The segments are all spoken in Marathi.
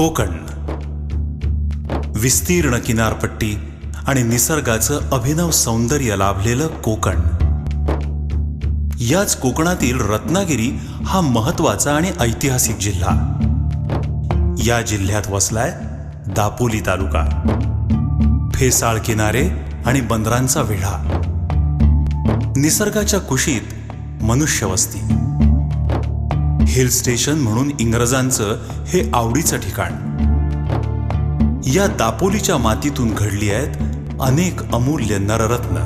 कोकण विस्तीर्ण किनारपट्टी आणि निसर्गाचं अभिनव सौंदर्य लाभलेलं कोकण. याच कोकणातील रत्नागिरी हा महत्त्वाचा आणि ऐतिहासिक जिल्हा. या जिल्ह्यात वसलाय दापोली तालुका. फेसाळ किनारे आणि बंदरांचा वेढा, निसर्गाच्या कुशीत मनुष्यवस्ती. हिल स्टेशन म्हणून इंग्रजांचं हे आवडीचं ठिकाण. या दापोलीच्या मातीतून घडली आहेत अनेक अमूल्य नररत्न.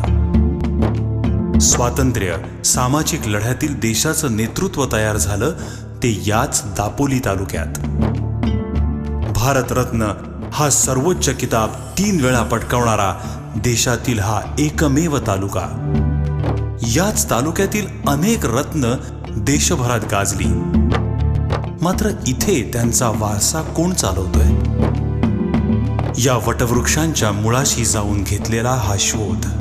स्वातंत्र्य सामाजिक लढ्यातील देशाचं नेतृत्व तयार झालं ते याच दापोली तालुक्यात. भारतरत्न हा सर्वोच्च किताब 3 वेळा पटकावणारा देशातील हा एकमेव तालुका. याच तालुक्यातील अनेक रत्न देशभरात गाजली. मात्र इथे त्यांचा वारसा कोण चालवतोय? या वटवृक्षांच्या मुळाशी जाऊन घेतलेला हा शोध.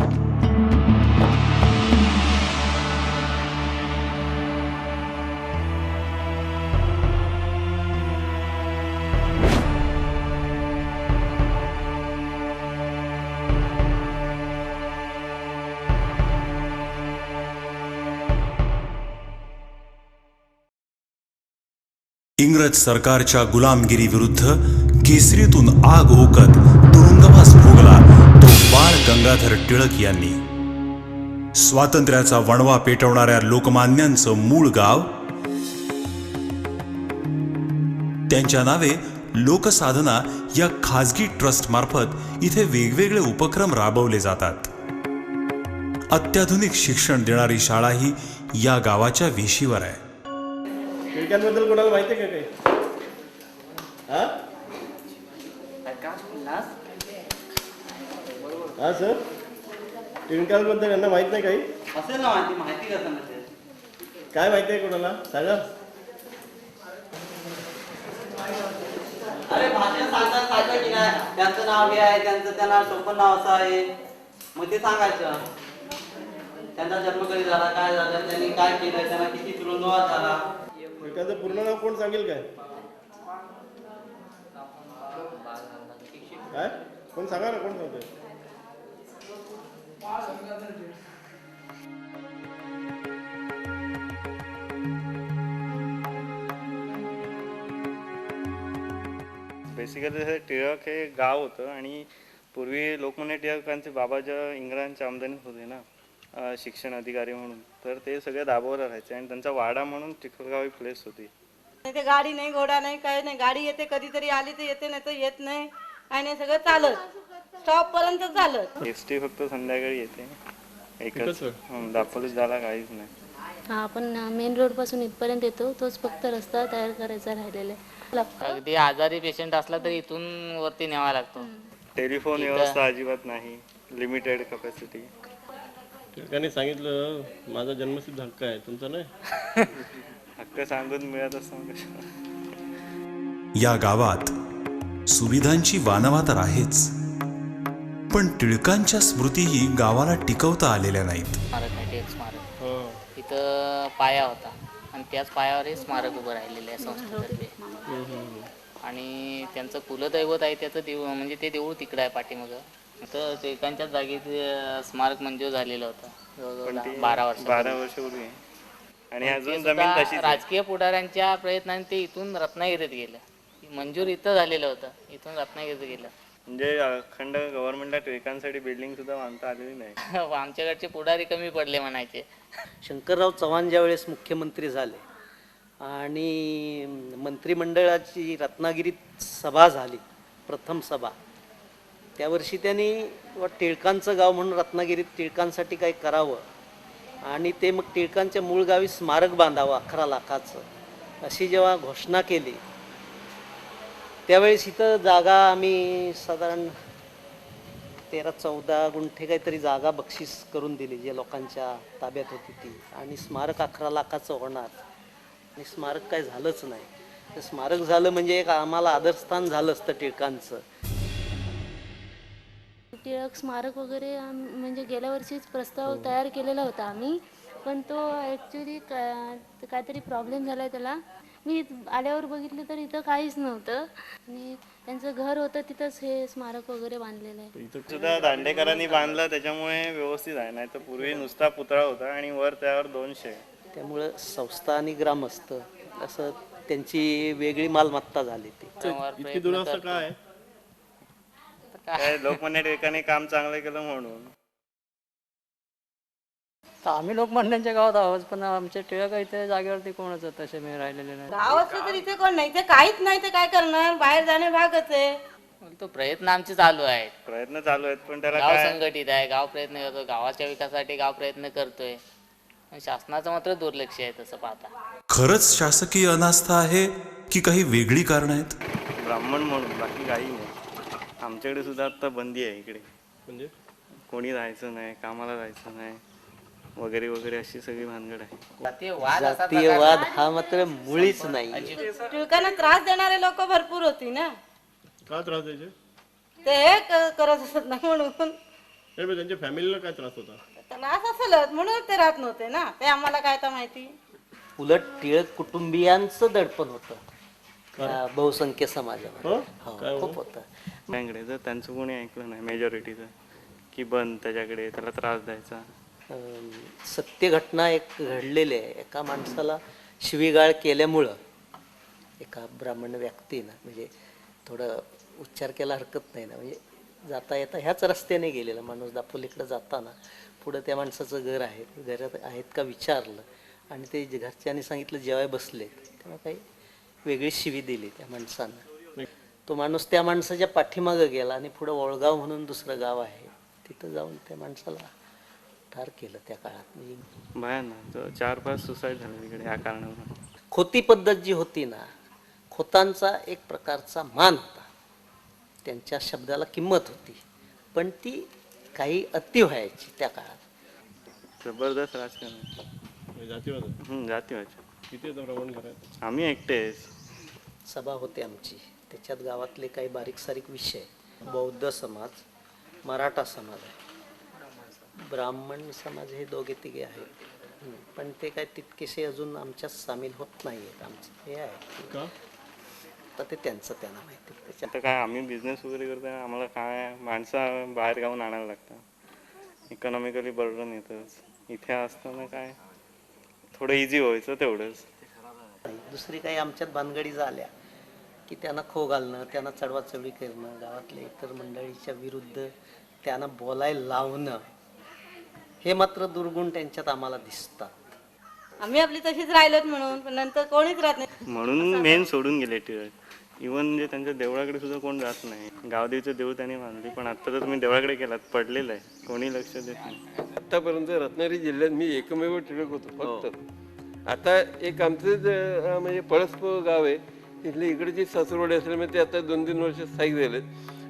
इंग्रज सरकारच्या गुलामगिरी विरुद्ध केसरीतून आग ओकत तुरुंगवास भोगला तो बाळ गंगाधर टिळक यांनी. स्वातंत्र्याचा वणवा पेटवणाऱ्या लोकमान्यांचं मूळ गाव. त्यांच्या नावे लोकसाधना या खाजगी ट्रस्ट मार्फत इथे वेगवेगळे उपक्रम राबवले जातात. अत्याधुनिक शिक्षण देणारी शाळाही या गावाच्या वेशीवर आहे. टिळकांबद्दल कोणाला माहिती आहे का काही? हा सर, टिळकांबद्दल यांना माहित नाही काही? असेल ना माहिती कसं नसेल? काय माहिती आहे कोणाला सांगा. अरे भाषण सांगतात सांगतात की नाही, त्यांचं नाव हे आहे, त्यांना सोपं नाव असं आहे, मग ते सांगायचं. त्यांचा जन्म कधी झाला, काय झालं, त्यांनी काय केलं, त्यांना किती तुरुंगवास झाला. टिळकांचं पूर्ण नाव कोण सांगेल काय? काय कोण सांगा ना, कोण सांगतोय? बेसिकली टिळक हे गाव होतं आणि पूर्वी लोकमान्य टिळकांचे बाबा ज्या इंग्रजांच्या आमदानीत होते ना, शिक्षण अधिकारी म्हणून, तर ते सगळे दाभोळला राहायचे आणि त्यांचा वाडा म्हणून टिळकगाव ही प्लेस होती. ते गाडी नाही, घोडा नाही, काय नाही. गाडी येते कधीतरी आली तर येते, नाही तर येत नाही. आणि सगळं चालत स्टॉप पर्यंत चालत. एसटी फक्त संध्याकाळी येते एकच. दापोलीत झाला काहीच नाही. हा, आपण मेन रोड पासून इथपर्यंत येतो, तोच फक्त रस्ता तयार करायचा राहिलेला आहे. अगदी आजारी पेशंट असला तरी इथून वरती न्यावा लागतो. टेलिफोन व्यवस्था अजिबात नाही, लिमिटेड कॅपॅसिटी. टिळकांनी सांगितलं माझा जन्मसिद्ध हक्क आहे, तुमचा नाही. हक्क सांगून मिळत असतो. या गावात सुविधांची वानवा तर आहेच, पण टिळकांच्या स्मृतीही गावाला टिकवता आलेल्या नाहीत. स्मारक आहे, टिळक स्मारक. इथं पाया होता आणि त्याच पायावर हे स्मारक उभं राहिलेलं आहे संस्थेतर्फे. आणि त्यांचं कुलदैवत आहे त्याचं देऊळ, म्हणजे ते देऊळ तिकडं आहे पाठीमागं. तर टिळकांच्याच जागी स्मारक मंजूर झालेलं होतं जवळजवळ 12 वर्षापूर्वी. आणि अजून जमीन तशी राजकीय पुढाऱ्यांच्या प्रयत्नाने ते इथून रत्नागिरीत गेलं. मंजूर इथं झालेलं होतं, इथून रत्नागिरीत गेलं. म्हणजे अखंड गव्हर्नमेंटला टिळकांसाठी बिल्डिंग सुद्धा बांधता आलेली नाही. आमच्याकडचे पुढारी कमी पडले म्हणायचे. शंकरराव चव्हाण ज्या वेळेस मुख्यमंत्री झाले आणि मंत्रिमंडळाची रत्नागिरीत सभा झाली, प्रथम सभा, त्या वर्षी त्यांनी टिळकांचं गाव म्हणून रत्नागिरीत टिळकांसाठी काही करावं आणि ते मग टिळकांच्या मूळ गावी स्मारक बांधावं 11 लाखाचं, अशी जेव्हा घोषणा केली त्यावेळेस इथं जागा आम्ही साधारण 13-14 गुंठे काहीतरी जागा बक्षीस करून दिली, जे लोकांच्या ताब्यात होती ती. आणि स्मारक 11 लाखाचं होणार आणि स्मारक काय झालंच नाही. ते स्मारक झालं म्हणजे एक आम्हाला आदरस्थान झालं असतं टिळकांचं. टिळक स्मारक वगैरे म्हणजे गेल्या वर्षीच प्रस्ताव तयार केलेला होता आम्ही, पण तो ॲक्च्युली काहीतरी प्रॉब्लेम झाला आहे त्याला. मी आल्यावर बघितलं तर इथं काहीच नव्हतं आणि त्यांचं घर होतं तिथंच हे स्मारक वगैरे बांधलेलं आहे. सुद्धा दांडेकरांनी बांधलं त्याच्यामुळे व्यवस्थित आहे, नाही तर पूर्वी नुसता पुतळा होता आणि वर त्यावर 2 शेड. त्यामुळं संस्था आणि ग्रामस्थ असं त्यांची वेगळी मालमत्ता झाली ती. इतकी दुरावस्था काय आहे? काय लोकमान्य टिळकांनी काम चांगलं केलं म्हणून. तर आम्ही लोकमान्यांच्या गावात आहोत, पण आमच्या टिळक इथे जागेवरती कोणच तसे मी राहिलेले नाही. गाव असलं तर इथे कोण नाही, इथे काहीच नाही तर काय करणार, बाहेर जाणे भागच आहे. तो प्रयत्न आमचे चालू आहेत. प्रयत्न चालू आहेत, पण त्याला गाव काय संघटित आहे, गाव प्रयत्न करतो, गावाच्या विकासासाठी गाव प्रयत्न करतोय. पण शासनाचं मात्र दुर्लक्ष आहे तसं पाहता. खरंच शासकीय अनास्था आहे की काही वेगळी कारणं आहेत? ब्राह्मण म्हणून बाकी काही नाही. आमच्याकडे सुद्धा आता बंदी आहे इकडे, म्हणजे कोणी राहायचं नाही, कामाला जायचं नाही वगैरे वगैरे अशी सगळी भानगड आहे. जातीय वाद असा जातीयवाद हा मात्र मुळीच नाही. टिळकांना त्रास देणारे लोक भरपूर होती ना, का त्रास द्यायचे? ते हे करत असत नाही म्हणून. नाही, पण त्यांच्या फॅमिलीला काय त्रास होता? त्रास असेलच म्हणून ते राहत नव्हते ना, ते आम्हाला काय तर माहिती. उलट टिळक कुटुंबियांचं दडपण होतं त्या बहुसंख्य समाजामध्ये. हो, खूप होतं. त्यांकडे जर त्यांचं कोणी ऐकलं नाही मेजॉरिटीचं की बंद त्याच्याकडे, त्याला त्रास द्यायचा. सत्य घटना एक घडलेली आहे. एका माणसाला शिवीगाळ केल्यामुळं एका ब्राह्मण व्यक्तीनं, म्हणजे थोडं उच्चार केला हरकत नाही ना, म्हणजे जाता येता ह्याच रस्त्याने गेलेला माणूस दापोलीकडे जाताना पुढं त्या माणसाचं घर आहे, घरात आहेत का विचारलं आणि ते घरच्यांनी सांगितलं जेवाय बसले, तेव्हा काही वेगळी शिवी दिली त्या माणसानं. तो माणूस त्या माणसाच्या पाठीमागं गेला आणि पुढं वळगाव म्हणून दुसरं गाव आहे, तिथं जाऊन त्या माणसाला ठार केलं त्या काळात. म्हणजे भयानक 4-5 सुसाईड झाले तिकडे या कारणावरून. खोती पद्धत जी होती ना, खोतांचा एक प्रकारचा मान होता, त्यांच्या शब्दाला किंमत होती, पण ती काही अति व्हायची त्या काळात. जबरदस्त राजकारण. म्हणजे जातीवाद? जातीवाद. किती येतं ब्राह्मण घरात? आम्ही एकटेच. सभा होते आमची, त्याच्यात गावातले काही बारीक सारीक विषय, बौद्ध समाज, मराठा समाज आहे, ब्राह्मण समाज हे 2-3 आहेत, पण ते काय तितकेसे अजून आमच्यात सामील होत नाही आहेत. आमचं हे आहे का? तर ते त्यांचं त्यांना माहिती. त्याच्यात आता काय आम्ही बिझनेस वगैरे करतो, आम्हाला काय माणसं बाहेर गावून आणायला लागतं, इकॉनॉमिकली बर्डन येतंच. इथे असताना काय थोडं इझी व्हायचं तेवढंच. दुसरी काही आमच्यात भानगडी झाल्या की त्यांना खो घालणं, त्यांना चढवाचढवी करणं, गावातल्या इतर मंडळीच्या विरुद्ध त्यांना बोलायला लावणं, हे मात्र दुर्गुण त्यांच्यात आम्हाला दिसतात. आम्ही आपली तशीच राहिलोत म्हणून, पण नंतर कोणीच राहत नाही. म्हणून मेन सोडून गेले टिळक. इव्हन म्हणजे त्यांच्या देवळाकडे सुद्धा कोण जात नाही. गावदेवीचं देऊळ त्यांनी बांधली, पण आता तर तुम्ही देवळाकडे गेलात पडलेलं आहे, कोणी लक्ष देत नाही. आतापर्यंत रत्नागिरी जिल्ह्यात मी एकमेव टिळक होतो फक्त. आता एक आमचं म्हणजे पळसप गाव आहे, तिथले इकडची सासरवाडी असल्यामुळे ते आता 2-3 वर्ष स्थायिक झालेत,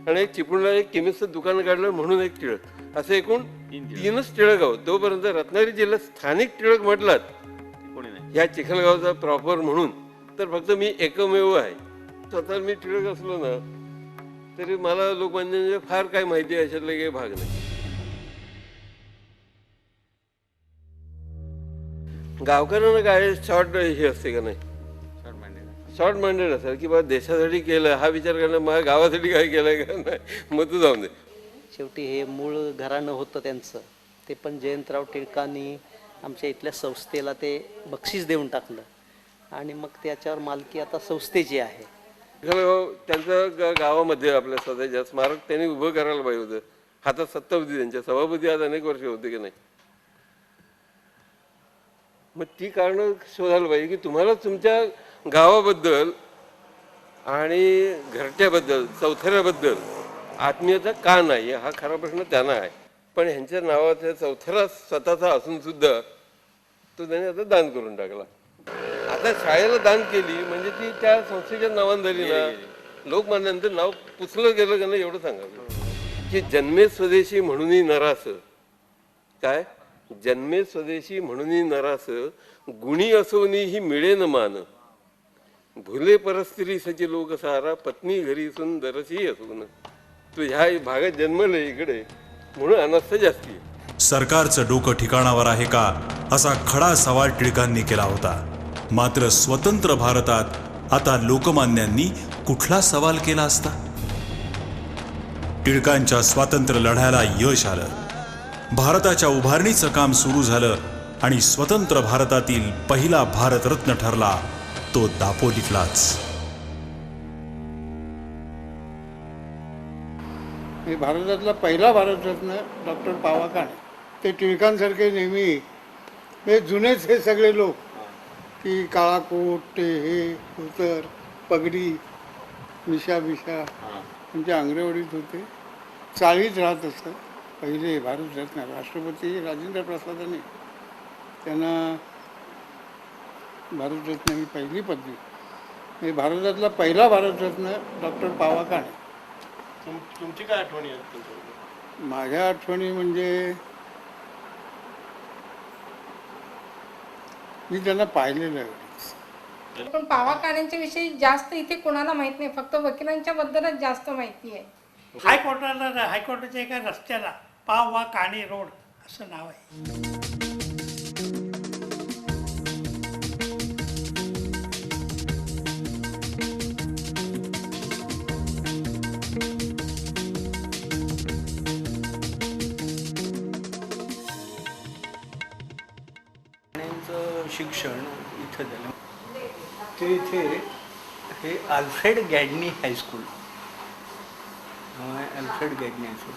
आणि एक चिपळूणला एक केमिस्टचं दुकान काढलं म्हणून एक टिळक, असं एकूण 3च टिळक आहोत. तोपर्यंत रत्नागिरी जिल्ह्यात स्थानिक टिळक म्हटलात ह्या चिखलगावचा प्रॉपर म्हणून तर फक्त मी एकमेव आहे. स्वतः मी टिळक असलो ना तरी मला लोकमान्यांच्या फार काय माहिती आहे याच्यातला काही भाग नाही. गावकऱ्यांना काय शॉर्ट हे असते का नाही, शॉर्ट माइंडेड असेल की बाबा देशासाठी केलं हा विचार करणं, माझ्या गावासाठी काय केलं का नाही, मग तू जाऊन दे. शेवटी हे मूळ घराणं होतं त्यांचं, ते पण जयंतराव टिळकांनी आमच्या इथल्या संस्थेला ते बक्षीस देऊन टाकलं आणि मग त्याच्यावर मालकी आता संस्थेची आहे. त्यांचं गावामध्ये आपल्या स्वतःच्या स्मारक त्यांनी उभं करायला पाहिजे होतं. हातात सत्ता होती त्यांच्या, सभापती आज अनेक वर्ष होते की नाही. मग ती कारणं शोधायला पाहिजे की तुम्हाला तुमच्या गावाबद्दल आणि घरट्याबद्दल, चौथऱ्याबद्दल आत्मीयता का नाही, हा खरा प्रश्न त्यांना आहे. पण ह्यांच्या नावाचा चौथरा स्वतःचा असून सुद्धा तो त्याने आता दान करून टाकला. आता शाळेला दान केली म्हणजे ती त्या संस्थेच्या नावाने झाली ना, लोकमान्यांतर नाव पुसलं गेलं का नाही एवढं सांगावं. की जन्मे स्वदेशी म्हणूनही नरास, काय जन्मे स्वदेशी म्हणूनही नरास, गुणी असोनी ही मिळेन मान, भुले परस्त्री सची लोक सारा, पत्नी घरी सुंदरशी असून. तू ह्या भागात जन्मले इकडे म्हणून अनास्था जास्ती आहे. सरकारचं डोकं ठिकाणावर आहे का, असा खडा सवाल टिळकांनी केला होता. मात्र स्वतंत्र भारतात आता लोकमान्यांनी कुठला सवाल केला असता? टिळकांच्या स्वातंत्र्य लढ्याला यश आलं, भारताच्या उभारणीचं काम सुरू झालं आणि स्वतंत्र भारतातील पहिला भारतरत्न ठरला तो दापोलीतलाच. भारतातला पहिला भारतरत्न डॉक्टर पावा काणे. ते टिळकांसारखे नेहमी म्हणजे जुनेच हे सगळे लोक की काळा कोट, ते हे धोतर, पगडी, मिशा म्हणजे आंग्रेवाडीत होते, चाळीत राहत असतात. पहिले भारतरत्न राष्ट्रपती राजेंद्र प्रसादांनी त्यांना भारतरत्न ही पहिली पदवी. म्हणजे भारतातला पहिला भारतरत्न डॉक्टर पावा काणे. तुमची काय आठवणी आहेत त्यांच्याबद्दल? माझ्या आठवणी म्हणजे मी त्यांना पाहिलेलं आहे. पण पावा काण्यांच्या विषयी जास्त इथे कोणाला माहित नाही, फक्त वकिलांच्या बद्दलच जास्त माहिती आहे. हायकोर्टाच्या एका रस्त्याला पावा काणे रोड असं नाव आहे. शिक्षण इथं झालं. ते इथे हे Alfred Gadney high school, Alfred Gadney high school,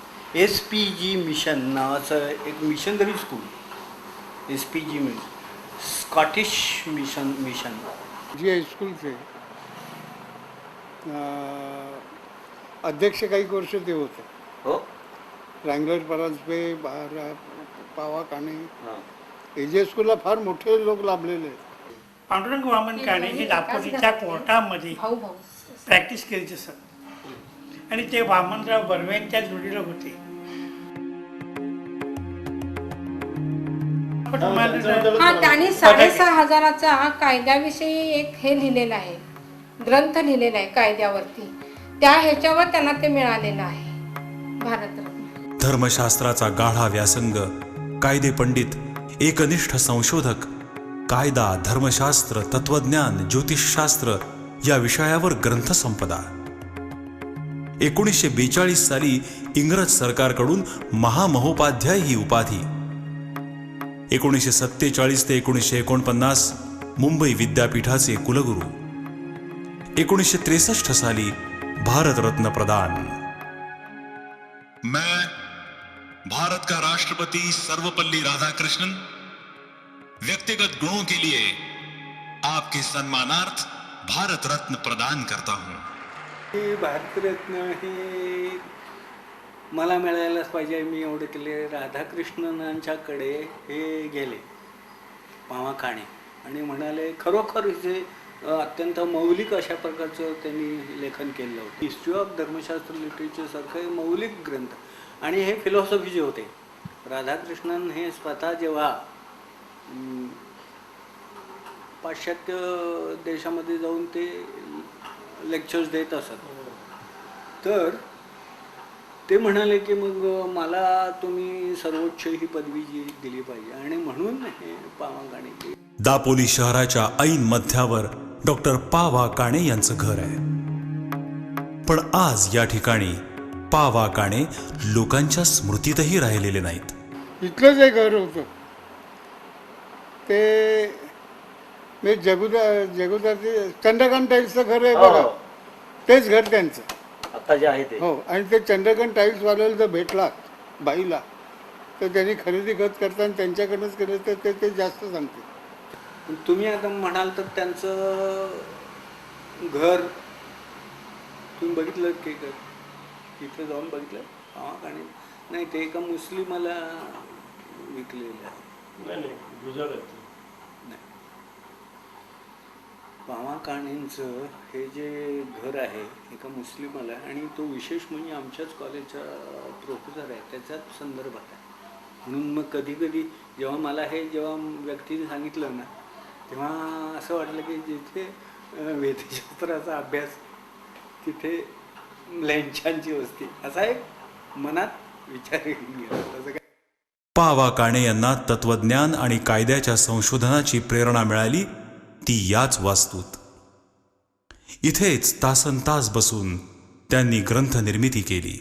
SPG mission नावाचं एक missionary school. SPG mission, Scottish mission. जी हायस्कूलचे अध्यक्ष काही वर्ष ते होते. हो, रँगलर परांजपे, पावा काणे. AJ स्कूलला फार मोठे लोक लाभलेले आहेत. पांडुरंग वामन काणे हे दापोलीच्या कोर्टामध्ये प्रॅक्टिस केली सर, आणि ते वामनराव बर्वेंच्या जोडीला होते. हा, त्यांनी 6,500 कायद्याविषयी एक हे लिहिलेलं आहे, ग्रंथ लिहिलेला आहे कायद्यावरती. त्या ह्याच्यावर त्यांना ते मिळालेलं आहे भारतरत्न. धर्मशास्त्राचा गाढा व्यासंग, कायदे पंडित, एकनिष्ठ संशोधक, कायदा, धर्मशास्त्र, तत्वज्ञान, ज्योतिषशास्त्र या विषयावर ग्रंथसंपदा. 1942 साली इंग्रज सरकारकडून महामहोपाध्याय ही उपाधी. 1947 ते 1949 मुंबई विद्यापीठाचे कुलगुरू. 1963 साली भारतरत्न प्रदान. मैं भारत का राष्ट्रपति सर्वपल्ली राधाकृष्णन व्यक्तिगत गुणों के लिए आपके सम्मानार्थ भारत रत्न प्रदान करता हूं. हे भारतरत्न हे मला मिळायलाच पाहिजे. मी एवढं केले. राधाकृष्णनांच्याकडे हे गेले पावा काणे आणि म्हणाले, खरोखर जे अत्यंत मौलिक अशा प्रकारचं त्यांनी लेखन केलं होतं. हिस्ट्री ऑफ धर्मशास्त्र लिटरेचर सारखं मौलिक ग्रंथ. आणि हे फिलॉसॉफीचे होते. राधाकृष्णन हे स्वतः जेव्हा पाश्चात्य देशामध्ये जाऊन ते लेक्चर्स देत असत, तर ते म्हणाले की मग मला तुम्ही सर्वोच्च ही पदवी जी दिली पाहिजे, आणि म्हणून हे पावा काणे. दापोली शहराच्या ऐन मध्यावर डॉक्टर पावा काणे यांचं घर आहे. पण आज या ठिकाणी पावा काणे लोकांच्या स्मृतीतही राहिलेले नाहीत. इथलं जे घर होतं ते जगुदाचे चंद्रकांत टाईल्सचं घर आहे बघा, तेच घर त्यांचं आता जे आहे ते. हो, आणि ते चंद्रकांत टाईल्सवाल्याला जर भेटला बाईला तर त्यांनी खरेदी खत करताना त्यांच्याकडनंच केलं तर ते जास्त सांगते. तुम्ही आता म्हणाल तर त्यांचं घर तुम्ही बघितलं की तिथे जाऊन बघितलं पावा काणे? नाही, ते एका मुस्लिमाला विकलेलं आहे. नाही, पावा काणेंचं हे जे घर आहे एका मुस्लिमाला, आणि तो विशेष म्हणजे आमच्याच कॉलेजचा प्रोफेसर आहे, त्याच्याच संदर्भात आहे. म्हणून मग कधी कधी जेव्हा मला हे व्यक्तीने सांगितलं ना, तेव्हा असं वाटलं की जिथे वेदशास्त्राचा अभ्यास तिथे लेंचांची वस्ती, असा एक मनात विचार येऊन गेला. तसं काय. पावा काणे यांना तत्वज्ञान आणि कायद्याच्या संशोधनाची प्रेरणा मिळाली ती याच वास्तूत. इथेच तासनतास बसून त्यांनी ग्रंथ निर्मिती केली.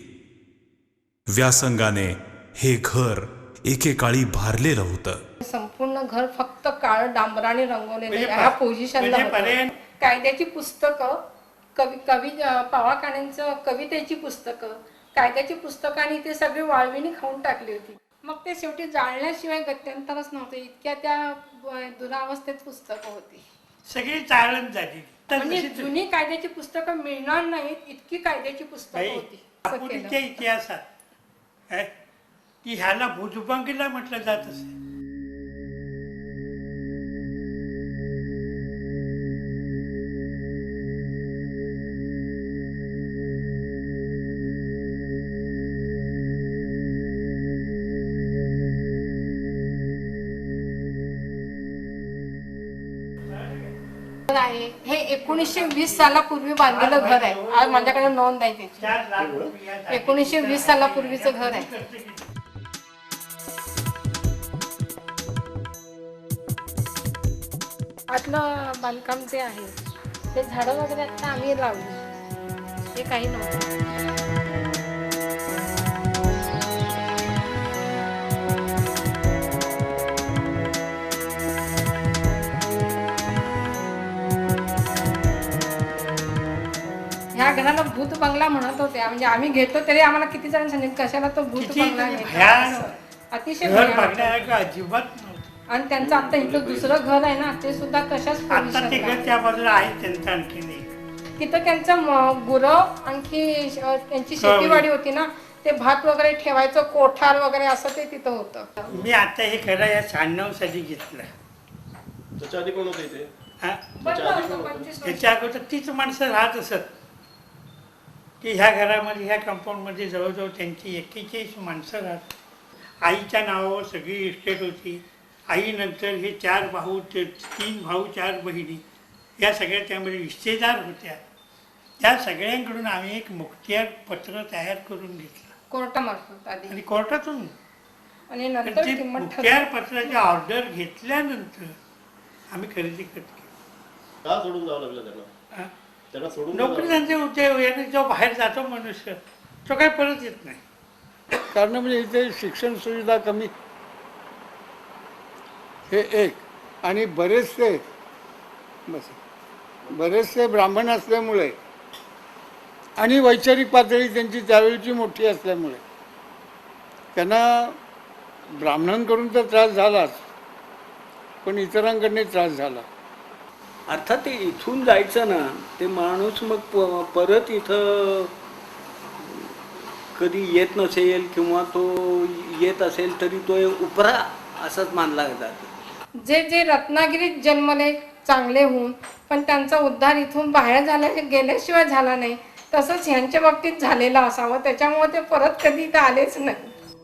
व्यासंगाने हे घर एकेकाळी भारलेलं होतं. संपूर्ण घर फक्त काळं डांबराने रंगवलेलं म्हणजे ह्या पोझिशनला म्हणजे होतं. पर्याय- कायद्याची पुस्तकं, कवी पावा काणेंचं कवितेची पुस्तकं, कायद्याची पुस्तकं आणि ते सगळी वाळविणी खाऊन टाकली होती. मग ते शेवटी जाळण्याशिवाय गत्यंतरच नव्हतं. इतक्या त्या दुरावस्थेत पुस्तकं होती. सगळी चाळण झाली. तर म्हणजे तशीच जुनी कायद्याची पुस्तकं मिळणार नाहीत इतकी कायद्याची पुस्तकं बाई, होती. असं केलं. दापोलीच्या इतिहासात काय की ह्याला भुजबंगीला म्हटलं जात असे. आहे हे 1920 सालापूर्वी बांधलेलं घर आहे. आज माझ्याकडे नोंद आहे त्याची. 1920 सालापूर्वीचं घर आहे. आतलं बांधकाम जे आहे ते झाडं वगैरे आता आम्ही लावली. हे काही नव्हतं. ह्या घराला भूत बंगला म्हणत होते. म्हणजे आम्ही घेतो तरी आम्हाला किती जण सांगितलं कशाला तो भूत किती बंगला आहे. भयानक. अतिशय घर भयानक. बघण्यासारखं अजिबात नव्हतं. आणि त्यांचं आता इथं दुसरं घर आहे ना ते सुद्धा तशाच आता ते पोझिशनला घर आहे. त्या बाजूला आहे त्यांचं आणखीन एक. तिथं त्यांचं गुरं आणखी त्यांची शेतीवाडी होती ना ते भात वगैरे ठेवायचं कोठार वगैरे असं ते तिथं होतं. मी आता हे खरं या 96 साली घेतलं. त्याच्या आधी कोण होतं इथे? हा? बंद होतं 25 वर्ष. त्याच्या अगोदर तीच माणसं राहत असत की ह्या घरामध्ये ह्या कंपाऊंडमध्ये जवळजवळ त्यांची 41 माणसं राहत. आईच्या नावावर सगळी इस्टेट होती. आईनंतर हे 4 भाऊ 3 भाऊ 4 बहिणी या सगळ्या त्यामध्ये हिस्सेदार होत्या. त्या सगळ्यांकडून आम्ही एक मुखत्यार पत्र तयार करून घेतलं कोर्टामार्फत आधी आणि कोर्टातून आणि तर नंतर ते किंमत मुखत्यार पत्राची ऑर्डर घेतल्यानंतर आम्ही खरेदी केली. का सोडून जावं लागलं त्यांना? हा? त्यांना सोडून नोकरी त्यांचे होते याने जो बाहेर जातो मनुष्य तो काही परत येत नाही. कारण म्हणजे इथे शिक्षण सुविधा कमी हे एक आणि बरेचसे ब्राह्मण असल्यामुळे आणि वैचारिक पातळी त्यांची त्यावेळीची मोठी असल्यामुळे त्यांना ब्राह्मणांकडून तर त्रास झालाच पण इतरांकडूनही त्रास झाला. अर्थात ते इथून जायचं ना ते माणूस मग परत इथं कधी येत नसेल किंवा तो येत असेल तरी तो उपरा असंच मानला जातो. जे जे रत्नागिरीत जन्मले चांगले होऊन पण त्यांचा उद्धार इथून बाहेर झाला गेल्याशिवाय झाला नाही तसंच ह्यांच्या बाबतीत झालेलं असावं. त्याच्यामुळे ते परत कधी इथं आलेच नाही.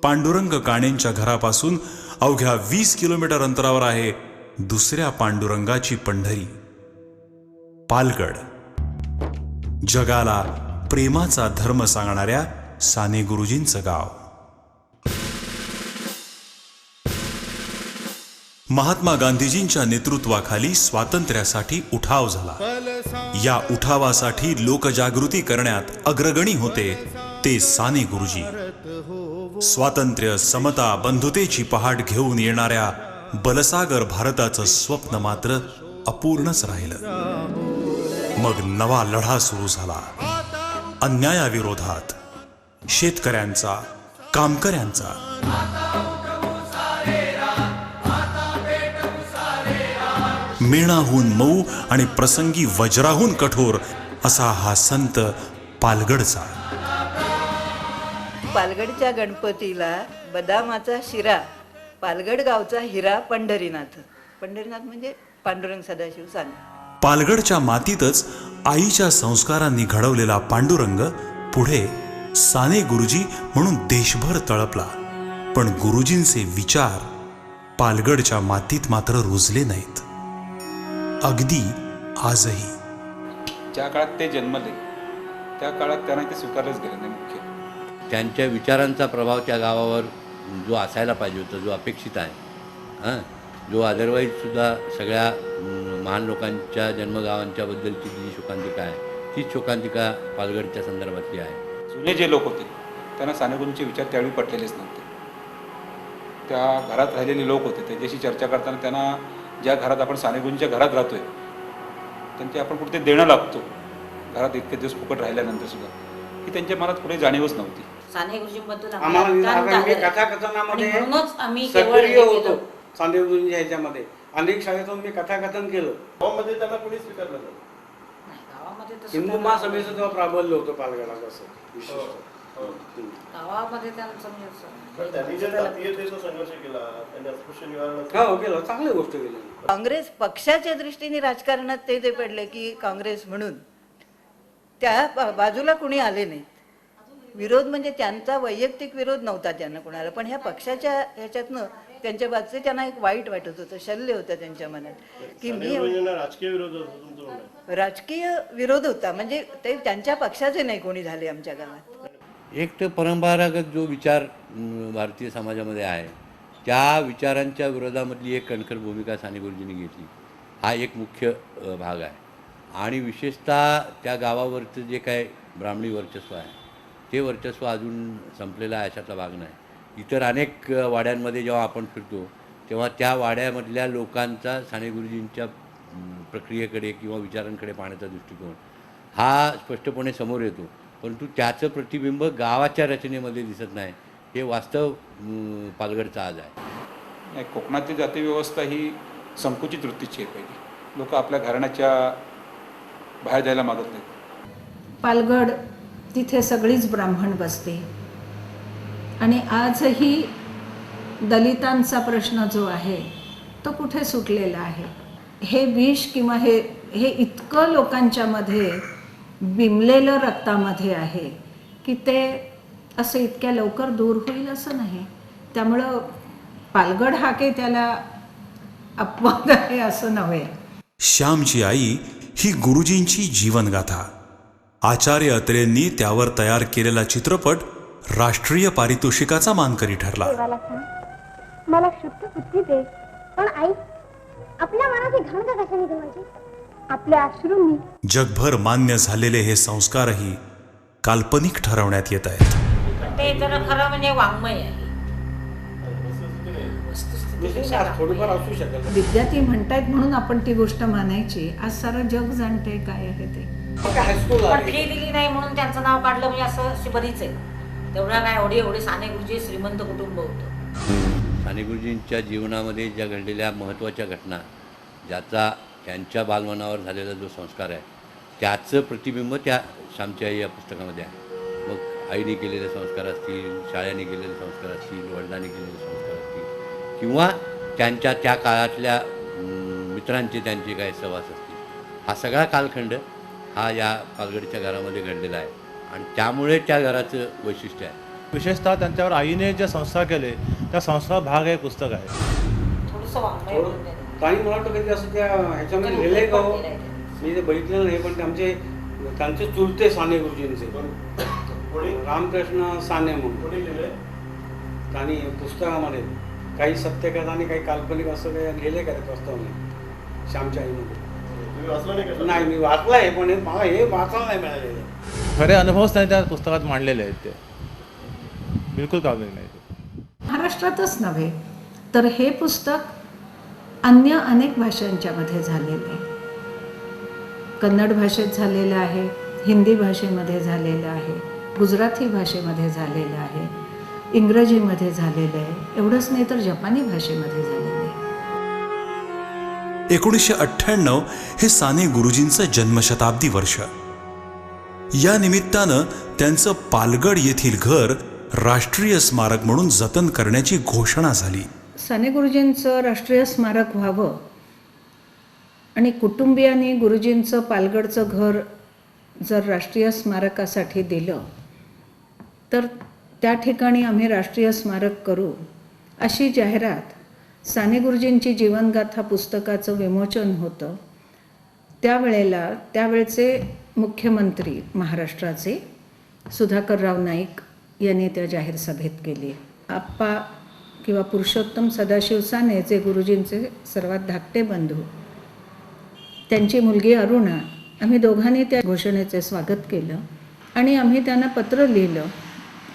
पांडुरंग काणेंच्या घरापासून अवघ्या 20 किलोमीटर अंतरावर आहे दुसऱ्या पांडुरंगाची पंढरी पालगड. जगाला प्रेमाचा धर्म सांगणाऱ्या साने गुरुजींचं गाव. महात्मा गांधीजींच्या नेतृत्वाखाली स्वातंत्र्यासाठी उठाव झाला. या उठावासाठी लोकजागृती करण्यात अग्रगणी होते ते साने गुरुजी. स्वातंत्र्य समता बंधुतेची पहाट घेऊन येणाऱ्या बलसागर भारताचं स्वप्न मात्र अपूर्णच राहिलं. मग नवा लढा सुरू झाला. अन्यायाविरोधात, शेतकऱ्यांचा, कामकऱ्यांचा. मेणाहून मऊ आणि प्रसंगी वज्राहून कठोर असा हा संत पालगडचा. पालगडच्या गणपतीला बदामाचा शिरा, पालगड गावचा हिरा पंढरीनाथ. पंढरीनाथ म्हणजे पांडुरंग सदाशिव साने. पालगडच्या मातीतच आईच्या संस्कारांनी घडवलेला पांडुरंग पुढे साने गुरुजी म्हणून देशभर तळपला. पण गुरुजींचे विचार पालगडच्या मातीत मात्र रुजले नाहीत. अगदी आजही. ज्या काळात ते जन्मले त्या काळात त्यांना ते स्वीकारलंच गेलं नाही. मुख्य त्यांच्या विचारांचा प्रभाव त्या गावावर जो असायला पाहिजे होता, जो अपेक्षित आहे, जो अदरवाईजसुद्धा सगळ्या महान लोकांच्या जन्मगावांच्या बद्दलची जी शोकांतिका आहे तीच शोकांतिका पालघरच्या संदर्भातली आहे. जुने जे लोक होते त्यांना साने गुरुजींचे विचार त्यावेळी पटलेलेच नव्हते. त्या घरात राहिलेले लोक होते त्याच्याशी चर्चा करताना त्यांना ज्या घरात आपण साने गुरुजींच्या घरात राहतोय त्यांची आपण कुठे देणं लागतो घरात इतके दिवस फुकट राहिल्यानंतर सुद्धा ही त्यांच्या मनात पुढे जाणीवच नव्हती. साने गुरुजींबद्दल आम्ही कथाकथनामध्ये सक्रिय होतो. साने गुरुजींच्या ह्याच्यामध्ये अनेक शाळेतून मी कथाकथन केलं. गावामध्ये त्यांना कोणी स्वीकारलं नाही. हिंदू महासभेचं तेव्हा प्राबल्य होतं पालघरात असं विशिष्ट. गावामध्ये त्यांचं पण त्यांनी जे जातीयतेचा संघर्ष केला, त्यांनी अस्पृश्य निवारणाचा हो केलं, चांगली गोष्ट केली. काँग्रेस पक्षाच्या दृष्टीने राजकारणात ते पडले की काँग्रेस म्हणून त्या बाजूला कुणी आले नाहीत. विरोध म्हणजे त्यांचा वैयक्तिक विरोध नव्हता त्यांना कोणाला, पण ह्या पक्षाच्या ह्याच्यातनं त्यांच्या बाजूचे त्यांना एक वाईट वाटत होतं, शल्य होतं त्यांच्या मनात की मी राजकीय विरोध होता तुमचं म्हणणं. राजकीय विरोध होता म्हणजे ते त्यांच्या पक्षाचे नाही कोणी झाले आमच्या गावात. एक तर परंपरागत जो विचार भारतीय समाजामध्ये आहे त्या विचारांच्या विरोधामधली एक कणखर भूमिका साने गुरुजींनी घेतली. हा एक मुख्य भाग आहे. आणि विशेषतः त्या गावावरचं जे काय ब्राह्मणी वर्चस्व आहे ते वर्चस्व अजून संपलेलं आहे अशातला भाग नाही. इतर अनेक वाड्यांमध्ये जेव्हा आपण फिरतो तेव्हा त्या वाड्यामधल्या लोकांचा साने गुरुजींच्या प्रक्रियेकडे किंवा विचारांकडे पाहण्याचा दृष्टिकोन हा स्पष्टपणे समोर येतो, परंतु त्याचं प्रतिबिंब गावाच्या रचनेमध्ये दिसत नाही. हे वास्तव पालघरचं आज आहे. नाही, कोकणातली जाती व्यवस्था ही संकुचित वृत्तीची आहे. पहिली लोक आपल्या घराण्याच्या बाहेर जायला मागत नाहीत. पालघर तिथे सगळीच ब्राह्मण बसते आणि आजही दलितांचा प्रश्न जो आहे तो कुठे सुटलेला आहे. हे विष किंवा हे इतकं लोकांच्यामध्ये बिंबलेलं रक्तामध्ये आहे की ते असं इतक्या लवकर दूर होईल असं नाही. त्यामुळं पालघर हा काही त्याला अपवाद आहे असं नव्हे. श्यामची आई ही गुरुजींची जीवनगाथा. आचार्य अत्रेंनी त्यावर तयार केलेला चित्रपट राष्ट्रीय पारितोषिकाचा मानकरी ठरला. मला शुद्ध बुद्धी दे. पण आई, आपल्या मनाची घाण का कशाने धुवायची? आपल्या अश्रूंनी. जगभर मान्य झालेले हे संस्कारही काल्पनिक ठरवण्यात येत आहेत. ते तर खरं म्हणजे वाङ्मय आहे. थोडीफार असू शकेल. विद्यार्थी म्हणतायत म्हणून आपण ती गोष्ट मानायची. आज सारं जग जाणते काय आहे ते. पण फी दिली नाही म्हणून त्यांचं नाव काढलं म्हणजे असं अशी बरीच आहे. तेवढा काय एवढे साने गुरुजी श्रीमंत कुटुंब होतं. साने गुरुजींच्या जीवनामध्ये ज्या घडलेल्या महत्त्वाच्या घटना ज्याचा त्यांच्या बालमनावर झालेला जो संस्कार आहे त्याचं प्रतिबिंब त्या श्यामची आई या पुस्तकामध्ये आहे. मग आईने केलेले संस्कार असतील, शाळेने केलेले संस्कार असतील, वडिलांनी केलेले संस्कार असतील किंवा त्यांच्या त्या काळातल्या मित्रांचे त्यांचे काही सहवास असतील. हा सगळा कालखंड हा या पालघरच्या घरामध्ये घडलेला आहे आणि त्यामुळे त्या घराचं वैशिष्ट्य आहे. विशेषतः त्यांच्यावर आईने जे संस्कार केले त्या संस्कार भाग हे पुस्तक आहे. काही मला वाटतं कधी असं त्या ह्याच्यामध्ये लिहिलंय का हो? मी ते बघितलेलं नाही, पण त्यांचे चुलते साने गुरुजींचे रामकृष्ण साने म्हणून आणि पुस्तकामध्ये काही सत्यकथा आणि काही काल्पनिक असं काही लिहिलंय का त्या प्रस्तावने श्यामच्या आईमध्ये? नाही, मी वाचलंय पण मला हे वाचायला नाही मिळालेलं. खरे अनुभवच त्यांनी त्या पुस्तकात मांडलेले आहेत. ते बिलकुल काल्पनिक नाही. महाराष्ट्रातच नव्हे तर हे पुस्तक अन्य अनेक भाषांच्या मध्ये झालेलं आहे. कन्नड भाषेत झालेलं आहे, हिंदी भाषेमध्ये झालेलं आहे, गुजराती भाषेमध्ये झालेलं आहे, इंग्रजीमध्ये झालेलं आहे. एवढंच नाही तर जपानी भाषेमध्ये झालेलं आहे. 1998 हे साने गुरुजींचं जन्मशताब्दी वर्ष. या निमित्तानं त्यांचं पालगड येथील घर राष्ट्रीय स्मारक म्हणून जतन करण्याची घोषणा झाली. साने गुरुजींचं राष्ट्रीय स्मारक व्हावं आणि कुटुंबियांनी गुरुजींचं पालगडचं घर जर राष्ट्रीय स्मारकासाठी दिलं तर त्या ठिकाणी आम्ही राष्ट्रीय स्मारक करू अशी जाहिरात साने गुरुजींची जीवनगाथा पुस्तकाचं विमोचन होतं. त्यावेळचे मुख्यमंत्री महाराष्ट्राचे सुधाकरराव नाईक यांनी त्या जाहीर सभेत केली. आप्पा किंवा पुरुषोत्तम सदाशिव साने जे गुरुजींचे सर्वात धाकटे बंधू त्यांची मुलगी अरुणा, आम्ही दोघांनी त्या घोषणेचे स्वागत केलं आणि आम्ही त्यांना पत्र लिहिलं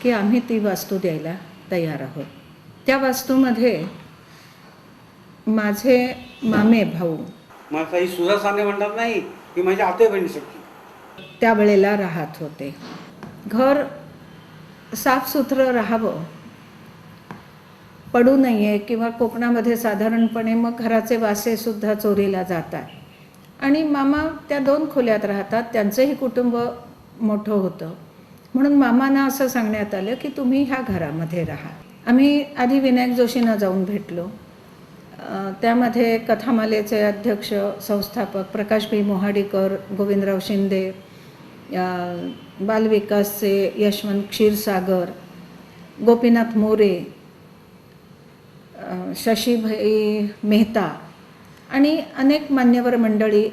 की आम्ही ती वास्तू द्यायला तयार आहोत. त्या वास्तूमध्ये माझे मामे भाऊ मला काही सुधा साने म्हणतात नाही की माझी आते बहिणी शकते त्यावेळेला राहत होते. घर साफसुथरं राहावं, पडू नये, किंवा कोकणामध्ये साधारणपणे मग घराचे वासेसुद्धा चोरीला जातात आणि मामा त्या 2 खोल्यात राहतात. त्यांचंही कुटुंब मोठं होतं, म्हणून मामांना असं सांगण्यात आलं की तुम्ही ह्या घरामध्ये राहा. आम्ही आधी विनायक जोशींना जाऊन भेटलो. त्यामध्ये कथामालेचे अध्यक्ष संस्थापक प्रकाशभाई मोहाडीकर, गोविंदराव शिंदे, बालविकासचे यशवंत क्षीरसागर, गोपीनाथ मोरे, शशीभाई मेहता आणि अनेक मान्यवर मंडळी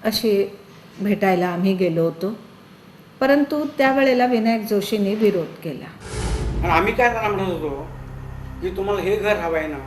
अशी भेटायला आम्ही गेलो होतो. परंतु त्यावेळेला विनायक जोशींनी विरोध केला. आणि आम्ही काय त्यांना म्हणत होतो की तुम्हाला हे घर हवं आहे ना,